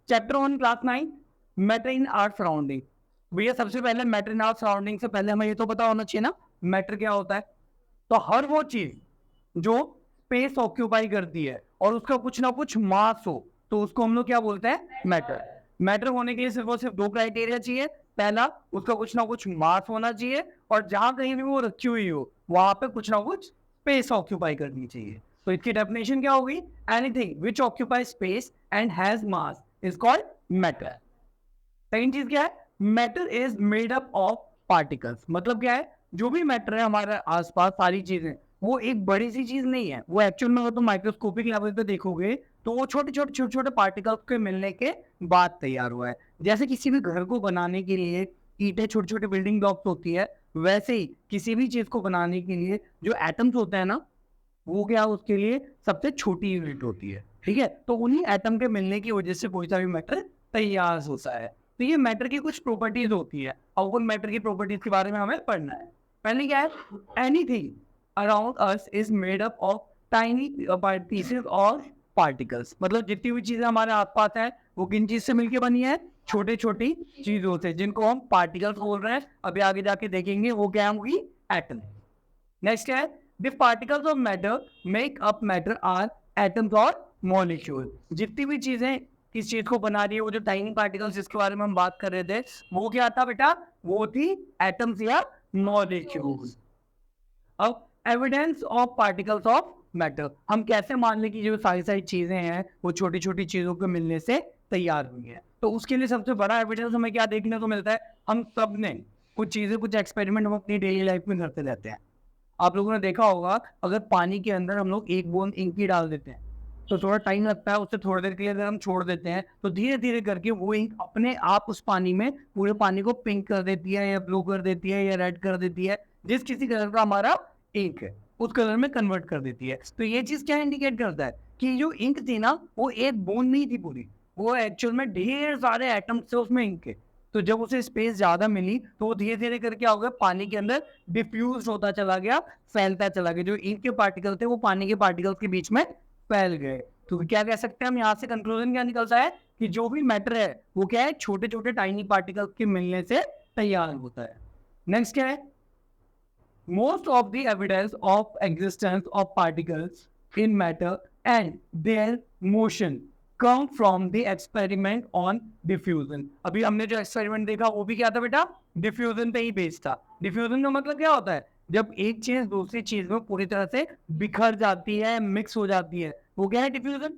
Chapter 1 class 9 matter in are surrounding. भैया सबसे पहले मैटर इन आर सराउंडिंग से पहले हमें ये तो पता होना चाहिए ना मैटर क्या होता है। तो हर वो चीज जो स्पेस ऑक्यूपाई करती है और उसका कुछ ना कुछ मास हो तो उसको हम लोग क्या बोलते हैं, मैटर। मैटर होने के लिए सिर्फ और सिर्फ दो क्राइटेरिया चाहिए। पहला, उसका कुछ ना कुछ मास होना चाहिए और जहां कहीं भी वो रखी हुई हो वहां पे कुछ ना कुछ स्पेस ऑक्यूपाई करनी चाहिए। तो इसकी डेफिनेशन क्या होगी, anything which occupy space and has mass is called matter. Second चीज क्या है, matter is made up of particles. मतलब क्या है, जो भी मैटर है हमारे आसपास सारी चीजें, वो एक बड़ी सी चीज नहीं है। वो एक्चुअल में अगर तुम माइक्रोस्कोपिक लेवल पे देखोगे तो वो छोटे छोटे पार्टिकल्स के मिलने के बाद तैयार हुआ है। जैसे किसी भी घर को बनाने के लिए ईंटें छोटी छोटी बिल्डिंग ब्लॉक्स होती है, वैसे ही किसी भी चीज को बनाने के लिए जो एटम्स होते हैं ना, वो क्या उसके लिए सबसे छोटी यूनिट होती है। ठीक है, तो उन्हीं एटम के मिलने की वजह से कोई सा भी मैटर तैयार होता है। तो ये मैटर की कुछ प्रॉपर्टीज होती है और उन मैटर की प्रॉपर्टीज के बारे में हमें पढ़ना है। पहले क्या है, anything around us is made up of tiny pieces और पार्टिकल्स। मतलब जितनी भी चीजें हमारे आसपास है वो किन चीज से मिलकर बनी है, छोटे छोटी चीजों से, जिनको हम पार्टिकल्स बोल रहे हैं। अभी आगे जाके देखेंगे वो क्या होगी, एटम। नेक्स्ट है, the particles of matter make up matter are atoms और मॉलिक्यूल। जितनी भी चीजें किस चीज को बना रही है, वो जो टाइनी पार्टिकल्स जिसके बारे में हम बात कर रहे थे, वो क्या था बेटा, वो थी एटम्स या मॉलिक्यूल्स। अब evidence of particles of matter, हम कैसे मान लें कि जो सारी सारी चीजें हैं वो छोटी छोटी चीजों के मिलने से तैयार हुई है। तो उसके लिए सबसे बड़ा एविडेंस हमें क्या देखने को मिलता है, हम सब ने कुछ चीजें, कुछ एक्सपेरिमेंट हम अपनी डेली लाइफ में करते रहते हैं। आप लोगों ने देखा होगा, अगर पानी के अंदर हम लोग एक बूंद इंक की डाल देते हैं तो थोड़ा टाइम लगता है, उससे थोड़ी देर के लिए अगर हम छोड़ देते हैं तो धीरे धीरे करके वो इंक अपने आप उस पानी में पूरे पानी को पिंक कर देती है या ब्लू कर देती है या रेड कर देती है, जिस किसी कलर का हमारा इंक है उस कलर में कन्वर्ट कर देती है। तो ये चीज क्या इंडिकेट करता है कि जो इंक थी ना वो एक बूंद नहीं थी पूरी, वो एक्चुअल में ढेर सारे एटम्स थे उसमें इंक के। तो जब उसे स्पेस ज्यादा मिली तो वो धीरे धीरे करके क्या हो गया, पानी के अंदर डिफ्यूज होता चला गया, फैलता चला गया। जो इंक के पार्टिकल थे वो पानी के पार्टिकल्स के बीच में फैल गए। तो क्या कह सकते हैं हम, यहाँ से कंक्लूजन क्या निकलता है कि जो भी मैटर है वो क्या है, छोटे छोटे टाइनी पार्टिकल्स के मिलने से तैयार होता है। नेक्स्ट क्या है, most of the evidence of existence of particles in matter and their motion come from the experiment on diffusion। अभी हमने जो एक्सपेरिमेंट देखा वो भी क्या था बेटा, डिफ्यूजन पे ही बेस्ड था। डिफ्यूजन का मतलब क्या होता है, जब एक चीज दूसरी चीज में पूरी तरह से बिखर जाती है, मिक्स हो जाती है, वो क्या है, डिफ्यूजन।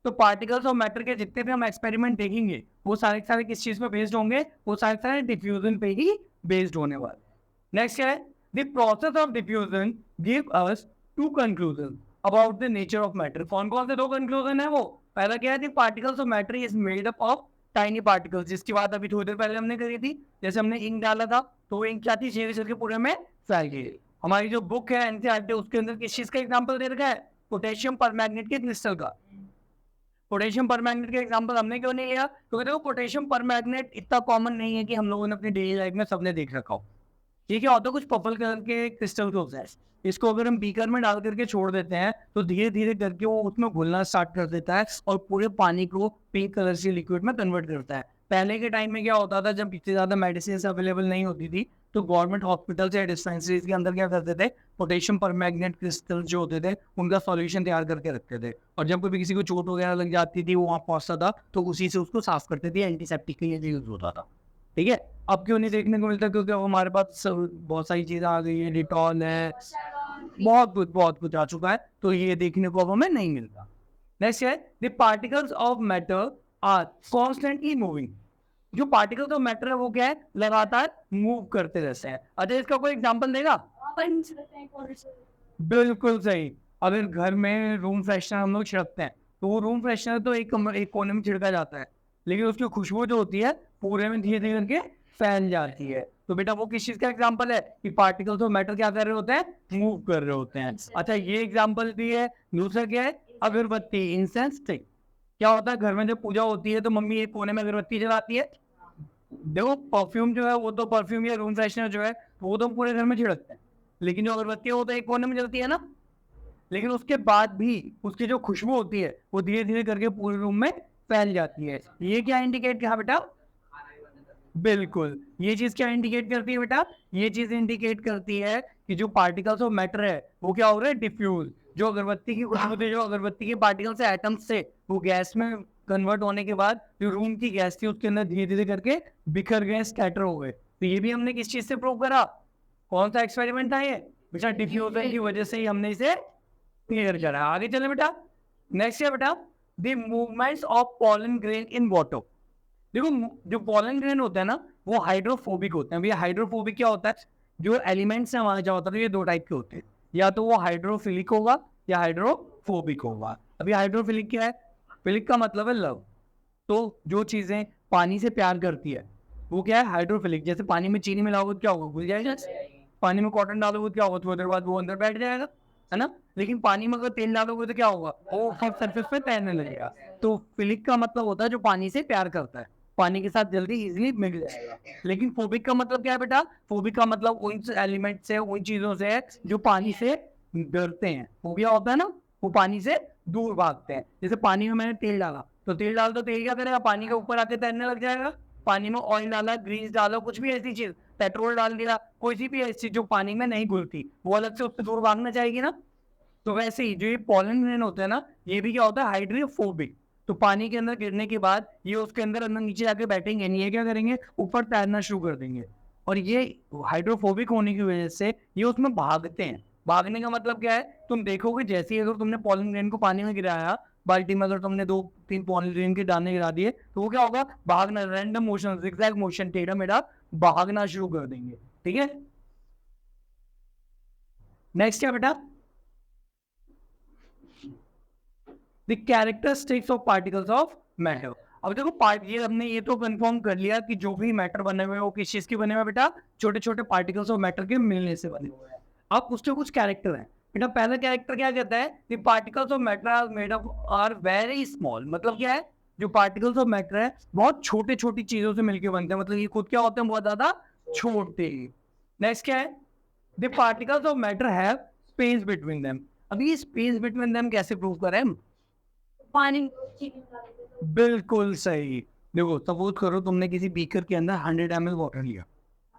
तो पार्टिकल्स और मैटर के जितने भी हम एक्सपेरिमेंट देखेंगे वो सारे सारे किस चीज पे बेस्ड होंगे, वो सारे सारे डिफ्यूजन पे ही बेस्ड होने वाले। नेक्स्ट क्या है, the process of diffusion give us two conclusions about the nature of matter। कौन कौन से दो कंक्लूजन है वो, पहला क्या है, the particles of matter is made up of tiny particles, जिसकी बात अभी थोड़ी देर पहले हमने करी थी। जैसे हमने इंक डाला था तो वो इंक क्या थी, धीरे चल के पूरे में फैल गई। हमारी जो बुक है एनसीईआरटी उसके अंदर किस चीज का एग्जाम्पल दे रखा है, पोटेशियम परमैंगनेट के क्रिस्टल का। पोटेशियम परमैंगनेट का एग्जाम्पल हमने क्यों नहीं लिया, क्योंकि देखो पोटेशियम परमैंगनेट इतना कॉमन नहीं है कि हम लोगों ने अपनी डेली लाइफ में सबने देख रखा हो। ये क्या होता है, कुछ पर्पल कलर के क्रिस्टल होता है, इसको अगर हम बीकर में डाल करके छोड़ देते हैं तो धीरे धीरे करके वो उसमें घुलना स्टार्ट कर देता है और पूरे पानी को पिंक कलर से लिक्विड में कन्वर्ट करता है। पहले के टाइम में क्या होता था, जब इतनी ज्यादा मेडिसिन अवेलेबल नहीं होती थी तो गवर्नमेंट हॉस्पिटल्स या डिस्पेंसरीज के अंदर क्या करते थे, पोटेशियम परमैंगनेट क्रिस्टल जो होते थे उनका सॉल्यूशन तैयार करके रखते थे। और जब कभी किसी को चोट वगैरह लग जाती थी वो वहां पहुंचता था तो उसी से उसको साफ करते थे, एंटीसेप्टिक के लिए यूज होता था। ठीक है, अब क्यों नहीं देखने को मिलता, क्योंकि अब हमारे पास बहुत सारी चीजें आ गई है, डिटॉल है, बहुत कुछ आ चुका है, तो ये देखने को अब हमें नहीं मिलता। नेक्स्ट है, the particles of matter are constantly moving. जो पार्टिकल्स ऑफ मैटर है वो क्या है, लगातार मूव करते रहते हैं। अच्छा, इसका कोई एग्जांपल देगा, बिल्कुल सही। अगर घर में रूम फ्रेशनर हम लोग छिड़कते हैं तो वो रूम फ्रेशनर तो एक कोने में छिड़का जाता है, लेकिन उसकी खुशबू जो होती है पूरे में धीरे धीरे करके फैल जाती है। तो बेटा वो किस चीज का एग्जांपल है कि पार्टिकल्स ऑफ मैटर क्या कर रहे होते हैं, मूव कर रहे होते हैं। अच्छा, ये एग्जांपल भी है। दूसरा क्या है, अगरबत्ती, इंसेंस स्टिक। क्या होता है, घर में जब पूजा होती है तो मम्मी एक कोने में अगरबत्ती जलाती है। देखो परफ्यूम जो है वो तो परफ्यूम या रूम फ्रेशनर जो है वो तो पूरे घर में छिड़कते हैं, लेकिन जो अगरबत्ती है वो तो एक कोने में जलती है ना। लेकिन उसके बाद भी उसकी जो खुशबू होती है वो धीरे धीरे करके पूरे रूम में फैल जाती है। ये क्या इंडिकेट किया बेटा? बिल्कुल, ये चीज क्या इंडिकेट करती है बेटा? ये चीज इंडिकेट करती है कि जो पार्टिकल्स ऑफ मैटर है वो क्या हो रहे हैं? डिफ्यूज। जो अगरबत्ती की खुशबू थी, जो अगरबत्ती के पार्टिकल्स से एटम्स से वो गैस में कन्वर्ट होने के बाद जो रूम की गैस थी उसके अंदर धीरे धीरे करके बिखर गए, स्कैटर हो गए। तो ये भी हमने किस चीज से प्रूव करा? कौन सा एक्सपेरिमेंट था ये बेटा? डिफ्यूजन की वजह से ही हमने इसे क्लियर करा। आगे चले बेटा, नेक्स्ट है बेटा the movements of pollen grain in water. देखो जो पॉलन ग्रेन होता है ना वो हाइड्रोफोबिक होते हैं। भैया हाइड्रोफोबिक क्या होता है? जो एलिमेंट्स है हमारे क्या होता है, ये दो टाइप के होते हैं, या तो वो हाइड्रोफिलिक होगा या हाइड्रोफोबिक होगा। अभी हाइड्रोफिलिक क्या है? फिलिक का मतलब है लव। तो जो चीजें पानी से प्यार करती है वो क्या है? हाइड्रोफिलिक। जैसे पानी में चीनी मिलाओगे तो क्या होगा? घुल जाएगा। पानी में कॉटन डालोगे तो क्या होगा? थोड़ी देर बाद वो अंदर बैठ जाएगा, है ना। लेकिन पानी में अगर तेल डालोगे तो क्या होगा? वो हर सरफेस पे तैरने लगेगा। तो फिलिक का मतलब होता है जो पानी से प्यार करता है, पानी के साथ जल्दी इजीली मिल जाएगा। लेकिन फोबिक का मतलब क्या है बेटा? फोबिक का मतलब उन एलिमेंट से, उन चीजों से जो पानी से डरते हैं। फोबिया होता है ना, वो पानी से दूर भागते हैं। जैसे पानी में मैंने तेल डाला तो तेल डाल, तो तेल क्या करेगा? पानी के ऊपर आके तैरने लग जाएगा। पानी में ऑयल डाला, ग्रीस डालो, कुछ भी ऐसी चीज, पेट्रोल डाल दिया, कोई सी भी ऐसी चीज जो पानी में नहीं घुलती, वो अलग से उससे दूर भागना चाहेगी ना। तो वैसे ही जो ये पॉलन ग्रेन होते हैं ना, ये भी क्या होता है? हाइड्रोफोबिक। तो पानी के अंदर गिरने के बाद ये उसके अंदर अंदर नीचे जाके बैठेंगे नहीं, ये क्या करेंगे? ऊपर तैरना शुरू कर देंगे। और ये हाइड्रोफोबिक होने की वजह से ये उसमें भागते हैं। भागने का मतलब क्या है? तुम देखोगे जैसे ही अगर तुमने पॉलन ग्रेन को पानी में गिराया, बाल्टी में अगर तुमने 2-3 पॉलन ग्रेन के दाने गिरा दिए तो वो क्या होगा? भागना, रैंडम मोशन, जिगजैग मोशन, टेढ़ा मेढ़ा भागना शुरू कर देंगे। ठीक है, नेक्स्ट क्या बेटा? The characteristics of particles of matter. अब देखो ये हमने ये तो कंफर्म कर लिया कि जो भी मैटर बने हुए हैं वो किस चीज के बने हुए हैं बेटा? छोटे छोटे पार्टिकल्स ऑफ मैटर के मिलने से बने हुए हैं। अब उसके कुछ कैरेक्टर हैं बेटा। पहला कैरेक्टर क्या कहता है? The particles of matter are made up are very small. मतलब क्या है? जो पार्टिकल्स ऑफ मैटर है बहुत छोटे छोटी चीजों से मिलकर बनते हैं। मतलब ये खुद क्या होते हैं? बहुत ज्यादा छोटे। नेक्स्ट क्या है? The particles of matter have space between them. अभी ये स्पेस बिटवीन देम कैसे प्रूव करें हम? पानी। बिल्कुल सही। देखो सपोज करो तुमने किसी बीकर के अंदर 100 ml वाटर लिया।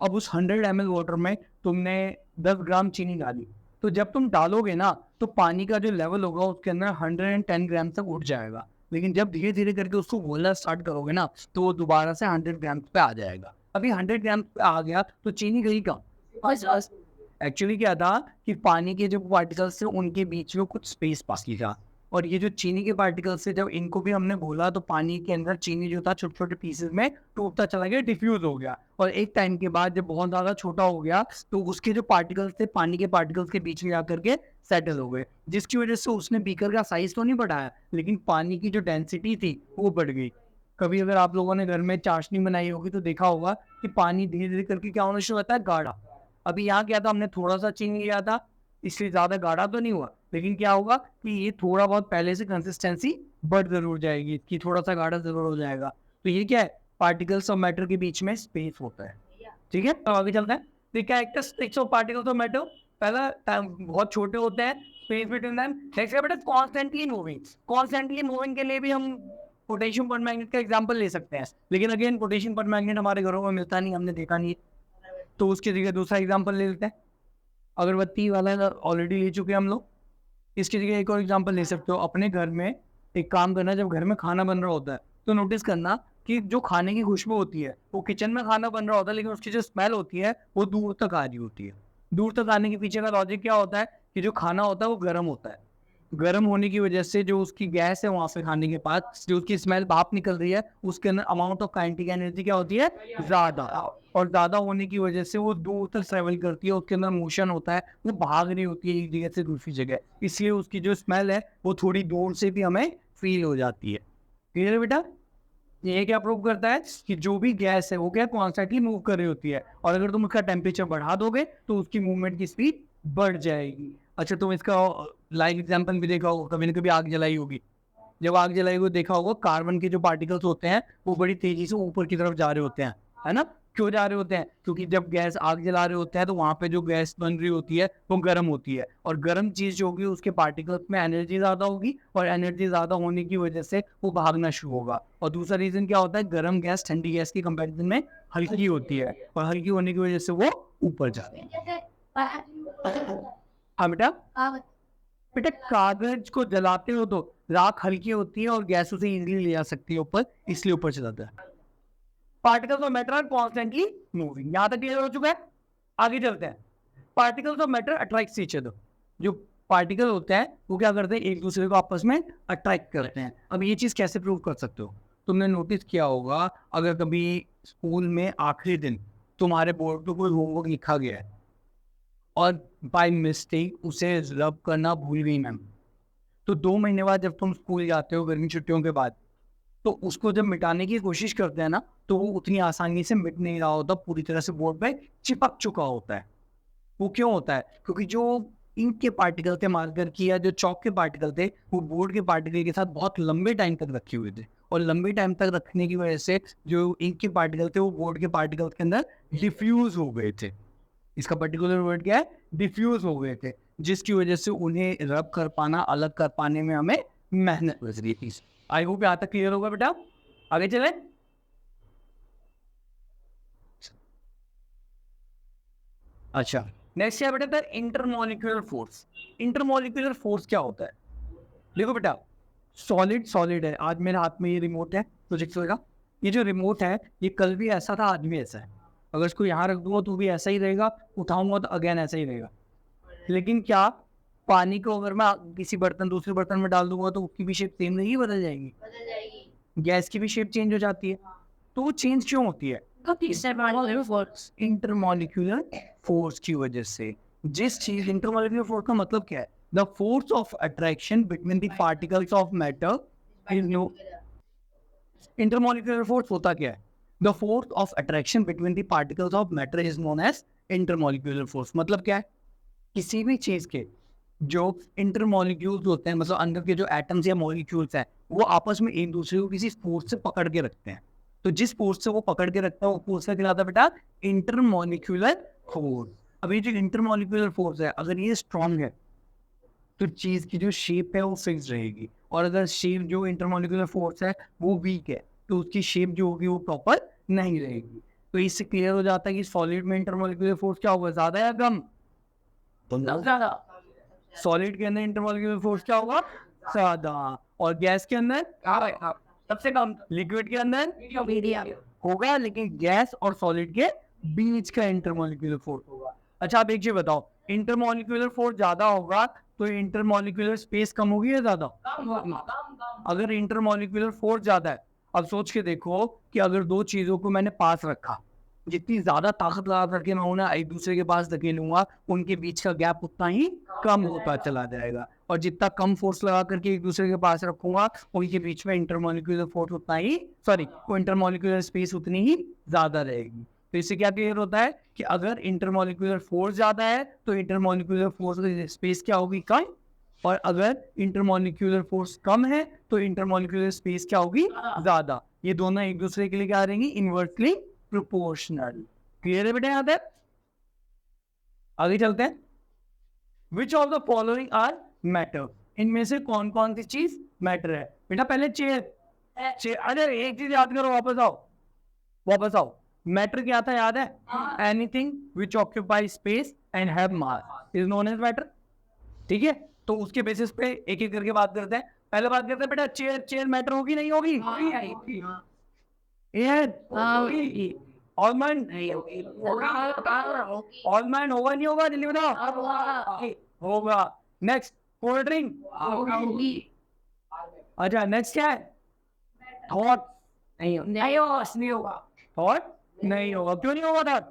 अब उस 100 ml वाटर में तुमने 10 ग्राम चीनी डाली। तो जब तुम डालोगे ना तो पानी का जो लेवल होगा उसके अंदर 110 ग्राम तक उठ जाएगा। लेकिन जब धीरे धीरे करके उसको घोलना स्टार्ट करोगे ना तो वो दोबारा से 100 ग्राम पे आ जाएगा। अभी 100 ग्राम पे आ गया तो चीनी गई कहाँ? एक्चुअली क्या था कि पानी के जो पार्टिकल्स थे उनके बीच में कुछ स्पेस बाकी था। और ये जो चीनी के पार्टिकल्स थे जब इनको भी हमने घोला तो पानी के अंदर चीनी जो था छोटे छोटे पीसेस में टूटता चला गया, डिफ्यूज हो गया। और एक टाइम के बाद जब बहुत ज्यादा छोटा हो गया तो उसके जो पार्टिकल्स थे पानी के पार्टिकल्स के बीच में जाकर के सेटल हो गए, जिसकी वजह से उसने बीकर का साइज तो नहीं बढ़ाया लेकिन पानी की जो डेंसिटी थी वो बढ़ गई। कभी अगर आप लोगों ने घर में चाशनी बनाई होगी तो देखा होगा कि पानी धीरे धीरे करके क्या होना शुरू होता है? गाढ़ा। अभी यहाँ क्या था? हमने थोड़ा सा चीनी लिया था इसलिए ज्यादा गाढ़ा तो नहीं हुआ, लेकिन क्या होगा कि ये थोड़ा बहुत पहले से कंसिस्टेंसी बढ़ जरूर जाएगी, कि थोड़ा सा गाढ़ा जरूर हो जाएगा। तो ये क्या है? पार्टिकल्स ऑफ मैटर के बीच में स्पेस होता है। ठीक है, तो आगे चलते हैं। The characteristics of particles of matter. पहला बहुत छोटे होते हैं, स्पेस बिटवीन देम। नेक्स्ट बेटा कॉन्स्टेंटली मूविंग। कॉन्स्टेंटली मूविंग के लिए भी हम पोटेशियम परमैंगनेट का एग्जांपल ले सकते हैं, लेकिन अगेन पोटेशियम परमैंगनेट हमारे घरों में मिलता नहीं, हमने देखा नहीं, तो उसकी जगह दूसरा एग्जांपल ले लेते हैं। अगरबत्ती वाला ऑलरेडी ले चुके हैं हम लोग, इसकी जगह एक और एग्जांपल ले सकते हो। अपने घर में एक काम करना, जब घर में खाना बन रहा होता है तो नोटिस करना कि जो खाने की खुशबू होती है वो किचन में खाना बन रहा होता है, लेकिन उसकी जो स्मेल होती है वो दूर तक आ रही होती है। दूर तक आने के पीछे का लॉजिक क्या होता है कि जो खाना होता है वो गर्म होता है। गर्म होने की वजह से जो उसकी गैस है वहां से खाने के बाद जो उसकी स्मेल भाप निकल रही है उसके अंदर अमाउंट ऑफ काइनेटिक एनर्जी क्या होती है? ज्यादा। और ज्यादा होने की वजह से वो दूर तक ट्रेवल करती है, उसके अंदर मोशन होता है, वो भाग रही होती है एक जगह से दूसरी जगह, इसलिए उसकी जो स्मेल है वो थोड़ी दूर से भी हमें फील हो जाती है। क्लियर है बेटा? ये क्या प्रूव करता है कि जो भी गैस है वो क्या कॉन्स्टेंटली मूव कर रही होती है, और अगर तुम उसका टेम्परेचर बढ़ा दोगे तो उसकी मूवमेंट की स्पीड बढ़ जाएगी। अच्छा, तुम इसका लाइव एग्जांपल भी देखा होगा, कभी ना कभी आग जलाई होगी। जब आग जलाई होगी देखा होगा कार्बन के जो पार्टिकल्स होते हैं वो बड़ी तेजी से ऊपर की तरफ जा रहे होते हैं, है ना। क्यों जा रहे होते हैं? क्योंकि जब गैस आग जला रहे होते हैं तो वहां पे जो गैस बन रही होती है वो गर्म होती है, और गर्म चीज जो होगी उसके पार्टिकल्स में एनर्जी ज्यादा होगी, और एनर्जी ज्यादा होने की वजह से वो भागना शुरू होगा। और दूसरा रीजन क्या होता है? गर्म गैस ठंडी गैस की कंपैरिजन में हल्की होती है, और हल्की होने की वजह से वो ऊपर जाती है। हाँ बेटा, बेटा कागज को जलाते हो तो राख हल्की होती है और गैस उसे इजीली ले जा सकती है ऊपर, इसलिए ऊपर चलाता है। Particles of matter are constantly moving. यहां तक क्लियर हो चुका है? आगे चलते हैं। Particles of matter attract each other. जो पार्टिकल होते हैं वो क्या करते हैं? एक दूसरे को आपस में अट्रैक्ट करते हैं। अब ये चीज कैसे प्रूव कर सकते हो? तुमने नोटिस किया होगा, अगर कभी स्कूल में आखिरी दिन तुम्हारे बोर्ड पे कोई होमवर्क लिखा गया है और बाय मिस्टेक उसे रब करना भूल गई मैम, तो 2 महीने बाद जब तुम स्कूल जाते हो गर्मी छुट्टियों के बाद, तो उसको जब मिटाने की कोशिश करते हैं ना, तो वो उतनी आसानी से मिट नहीं रहा होता, पूरी तरह से बोर्ड पे चिपक चुका होता है। वो क्यों होता है? क्योंकि जो इंक के पार्टिकल थे, मार्कर की या जो चौक के पार्टिकल थे, वो बोर्ड के पार्टिकल के साथ बहुत लंबे टाइम तक रखे हुए थे, और लंबे टाइम तक रखने की वजह से जो इंक के पार्टिकल थे वो बोर्ड के पार्टिकल के अंदर डिफ्यूज हो गए थे। इसका पर्टिकुलर वर्ड क्या है? डिफ्यूज हो गए थे, जिसकी वजह से उन्हें रब कर पाना, अलग कर पाने में हमें मेहनत लग रही थी। आई होप यहाँ तक क्लियर होगा बेटा। आगे चले। अच्छा, नेक्स्ट क्या बेटा? Intermolecular force. इंटरमोलिकुलर फोर्स क्या होता है? देखो बेटा, सॉलिड सॉलिड है। आज मेरे हाथ में ये रिमोट है प्रोजेक्टर का। ये जो रिमोट है ये कल भी ऐसा था, आज भी ऐसा है। अगर इसको यहाँ रख दूंगा तो भी ऐसा ही रहेगा, उठाऊंगा तो अगेन ऐसा ही रहेगा। लेकिन क्या पानी को अगर मैं किसी बर्तन दूसरे बर्तन में डाल दूंगा तो उसकी भी शेप सेम नहीं बदल जाएगी? गैस की भी शेप चेंज हो जाती है। तो वो चेंज क्यों होती है? इंटरमोलिक्यूलर फोर्स की वजह से। जिस चीज इंटरमोलिक्यूलर फोर्स का मतलब क्या है? The force of attraction between the particles of matter is known. Intermolecular force होता क्या है? The force of attraction between the particles of matter is known as intermolecular force. मतलब क्या है? किसी भी चीज के जो इंटरमोलिक्यूल्स होते हैं, मतलब अंदर के जो एटम्स या मॉलिक्यूल्स हैं, वो आपस में एक दूसरे को किसी फोर्स से पकड़ के रखते हैं। तो जिस फोर्स से वो पकड़ के रखता है वो फोर्स का कहलाता है बेटा इंटरमोलिक्यूलर फोर्स। अब ये जो इंटरमोलिक्यूलर फोर्स है, अगर ये स्ट्रॉन्ग है तो चीज की जो शेप है वो फिक्स रहेगी, और अगर शेप जो इंटरमोलिक्यूलर फोर्स है वो वीक है तो उसकी शेप जो होगी वो प्रॉपर नहीं रहेगी। तो इससे क्लियर हो जाता है कि सॉलिड में इंटरमोलिक्यूलर फोर्स क्या होगा? ज्यादा या कम? ज्यादा। सॉलिड के अंदर इंटरमोलिक्यूलर फोर्स क्या होगा? ज्यादा। और गैस के अंदर सबसे कम। लिक्विड के अंदर होगा, लेकिन गैस और सॉलिड के बीच का इंटरमोलिक्यूलर फोर्स होगा। अच्छा, आप एक चीज बताओ, इंटरमोलिक्यूलर फोर्स ज्यादा होगा तो इंटरमोलिक्यूलर स्पेस कम होगी या ज्यादा? अगर इंटरमोलिक्यूलर फोर्स ज्यादा है, अब सोच के देखो कि अगर दो चीजों को मैंने पास रखा, जितनी ज्यादा ताकत लगा करके मैं उन्हें एक दूसरे के पास धकेलूंगा, उनके बीच का गैप उतना ही कम होता चला जाएगा, और जितना कम फोर्स लगा करके एक दूसरे के पास रखूंगा उनके बीच में इंटरमोलिक्यूलर फोर्स उतना ही इंटरमोलिक्यूलर स्पेस उतनी ही ज्यादा रहेगी। तो इससे क्या क्लियर होता है कि अगर इंटरमोलिक्यूलर फोर्स ज्यादा है तो इंटरमोलिक्यूलर फोर्स की स्पेस क्या होगी? कम। और अगर इंटरमोलिक्यूलर फोर्स कम है तो इंटरमोलिक्यूलर स्पेस क्या होगी? ज्यादा। ये दोनों एक दूसरे के लिए क्या रहेंगी? Inversely proportional. क्लियर है बेटा यहाँ तक? आगे चलते हैं। Which of the following are matter? इनमें से कौन कौन सी चीज मैटर है? बेटा पहले चेयर। अरे एक चीज याद करो, वापस आओ। मैटर क्या था याद है? Anything which occupy space and have mass is known as matter. ठीक है, तो उसके बेसिस पे एक एक करके बात करते हैं। पहले बात करते हैं बेटा, चेयर मैटर होगी नहीं होगी? ऑलमैन ऑलमैन होगा नहीं होगा? जल्दी बताओ। होगा। Next, cold drink. अच्छा, नेक्स्ट क्या है? थॉट। नहीं होगा। थॉट नहीं होगा। क्यों नहीं होगा थॉट?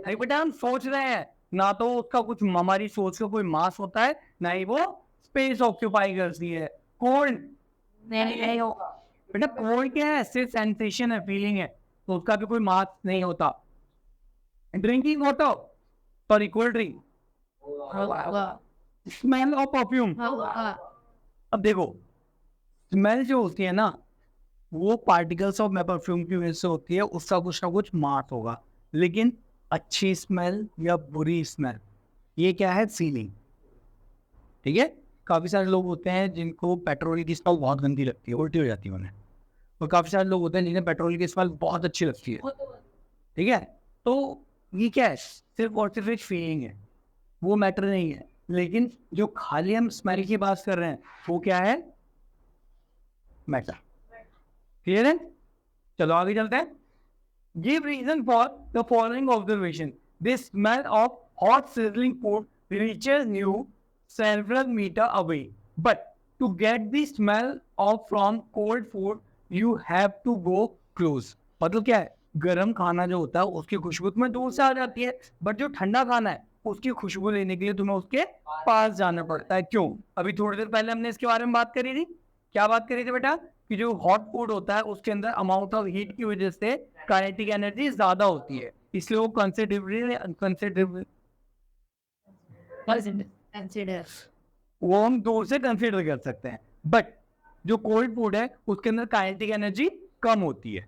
नहीं बेटा, हम सोच रहे हैं ना, तो उसका कुछ हमारी सोच का कोई मास होता है ना ही वो स्पेस ऑक्यूपाई करती है। कोल्ड नहीं होगा बेटा। कोल्ड क्या है? सिर्फ सेंसेशन है, फीलिंग है, तो उसका भी कोई मास नहीं होता। Drinking water, sorry cold drink. Smell of perfume. अब देखो, स्मेल जो होती है ना, वो पार्टिकल्स ऑफ परफ्यूम की वजह से होती है, उसका कुछ ना कुछ मास होगा। लेकिन अच्छी स्मेल या बुरी स्मेल, ये क्या है? फीलिंग। ठीक है, काफी सारे लोग होते हैं जिनको पेट्रोल की स्मेल बहुत गंदी लगती है, उल्टी हो जाती है उन्हें, और काफी सारे लोग होते हैं जिन्हें पेट्रोल की स्मेल बहुत अच्छी लगती है। ठीक है, तो ये क्या है? सिर्फ और सिर्फ एक फीलिंग है, वो मैटर नहीं है। लेकिन जो खाली हम स्मेल की बात कर रहे हैं वो क्या है? मैटर। क्लियर है? चलो आगे चलते हैं। Give reason for the following observation. The smell of hot sizzling food reaches you several meters away. But to get the smell of from cold food, you have to go close. मतलब क्या है? गर्म खाना जो होता है उसकी खुशबू तुम्हें दूर से आ जाती है, बट जो ठंडा खाना है उसकी खुशबू लेने के लिए तुम्हें उसके पास जाना पड़ता है। क्यों? अभी थोड़ी देर पहले हमने इसके बारे में बात करी थी। क्या बात करी थी बेटा? कि जो हॉट फूड होता है उसके अंदर अमाउंट ऑफ हीट की वजह से काइनेटिक एनर्जी ज्यादा होती है, इसलिए वो वो हम दूर से कंसिडर कर सकते हैं। बट जो कोल्ड फूड है उसके अंदर काइनेटिक एनर्जी कम होती है,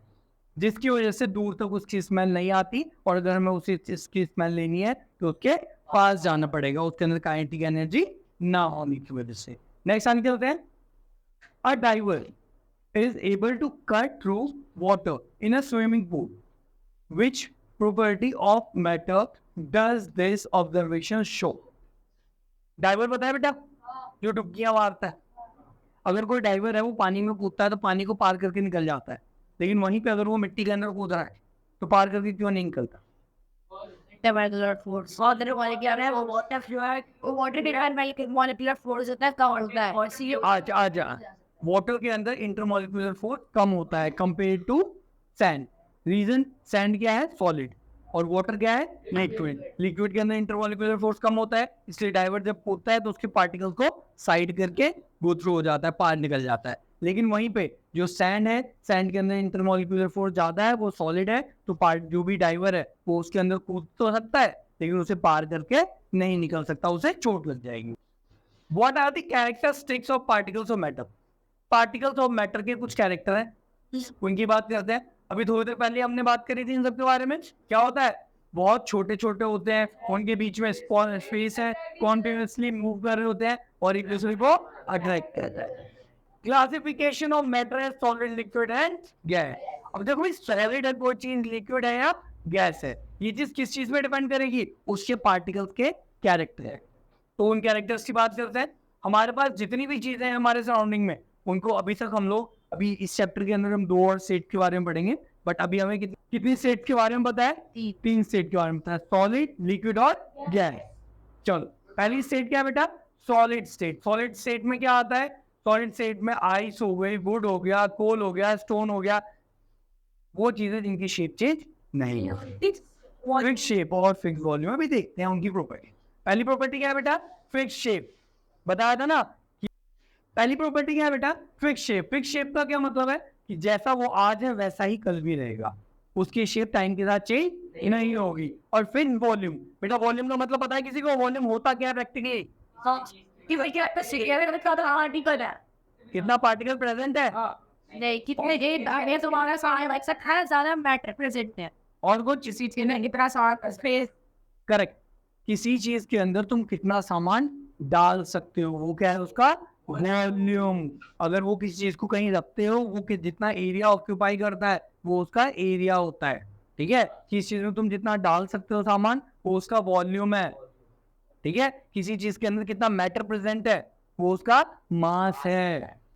जिसकी वजह से दूर तक उसकी स्मेल नहीं आती, और अगर हमें उसी चीज की स्मेल लेनी है तो उसके पास जाना पड़ेगा, उसके अंदर काइनेटिक एनर्जी ना होने की वजह से। नेक्स्ट आगे चलते हैं। अ driver is able to cut through water in a swimming pool. Which property of matter does this observation show? डाइवर पता है बेटा? जो डुबकियां मारता है। अगर कोई डाइवर है वो पानी में कूदता है तो पानी को पार करके निकल जाता है, लेकिन वहीं पे अगर वो मिट्टी के अंदर कूद रहा है तो पार करके क्यों नहीं निकलता? वाटर के अंदर इंटरमॉलिक्यूलर फोर्स कम होता है compare to sand. Reason, sand क्या है? सॉलिड, और वाटर क्या है? लिक्विड। लिक्विड के अंदर इंटरमॉलिक्यूलर फोर्स कम होता है, इसलिए डाइवर जब कूदता है तो उसके पार्टिकल्स को साइड करके गो थ्रू हो जाता है, पार निकल जाता है। लेकिन वहीं पे जो सैंड है, सैंड के अंदर इंटरमॉलिक्यूलर फोर्स ज्यादा है, वो सॉलिड है, तो पार्ट जो भी डाइवर है वो उसके अंदर कूद तो सकता है लेकिन उसे पार करके नहीं निकल सकता, उसे चोट लग जाएगी। What are the characteristics of particles of matter? Particles of matter के कुछ कैरेक्टर हैं, उनकी बात करते हैं। अभी थोड़ी देर पहले हमने बात करी थी इन सब के बारे में। क्या होता है? बहुत छोटे छोटे होते हैं, उनके बीच में स्पेस है, कॉन्टिन्यूसली मूव कर रहे होते हैं और एक दूसरे को अट्रैक्ट करता है। Classification of matter as solid, liquid and gas. अब देखो इस सॉलिड है कोई चीज, लिक्विड है या गैस है, ये चीज किस चीज पे डिपेंड करेगी? उसके पार्टिकल्स के कैरेक्टर है। तो उन कैरेक्टर्स की बात करते हैं। हमारे पास जितनी भी चीजें हैं हमारे सराउंडिंग में, उनको अभी तक हम लोग, अभी इस चैप्टर के अंदर हम 2 और स्टेट के बारे में पढ़ेंगे, बट अभी हमें कितनी स्टेट के बारे में पता है? 3 स्टेट के बारे में पता है, सॉलिड, लिक्विड और गैस। चलो पहली स्टेट क्या है बेटा? Solid state. सॉलिड स्टेट में क्या आता है? सॉलिड स्टेट में आइस हो गई, वुड हो गया, कोल हो गया, स्टोन हो गया, वो चीजें जिनकी शेप चेंज नहीं होती, फिक्स शेप और फिक्स वॉल्यूम। अभी देखते हैं उनकी प्रॉपर्टी। पहली प्रॉपर्टी क्या है बेटा? Fix shape. बताया था ना, पहली प्रॉपर्टी क्या है बेटा? Fix shape. फिक्स शेप का क्या मतलब है? कि जैसा वो आज है वैसा ही कल भी रहेगा, उसकी शेप टाइम के साथ चेंज नहीं होगी। और फिर वॉल्यूम, बेटा वॉल्यूम का मतलब पता है किसी को? वॉल्यूम होता क्या है प्रैक्टिकली? कितना पार्टिकल प्रेजेंट है, नहीं कितने ये तुम्हारा सारा कितना ज्यादा मैटर प्रेजेंट है, और वो किसी चीज में कितना सारा स्पेस। करेक्ट, किसी चीज के अंदर तुम कितना सामान डाल सकते हो, वो क्या है? उसका वॉल्यूम। अगर वो किसी चीज को कहीं रखते हो, वो जितना एरिया ऑक्यूपाई करता है वो उसका एरिया होता है। ठीक है, किस चीज में तुम जितना डाल सकते हो सामान, वो उसका वॉल्यूम है। ठीक है, किसी चीज के अंदर कितना मैटर प्रेजेंट है, वो उसका मास है।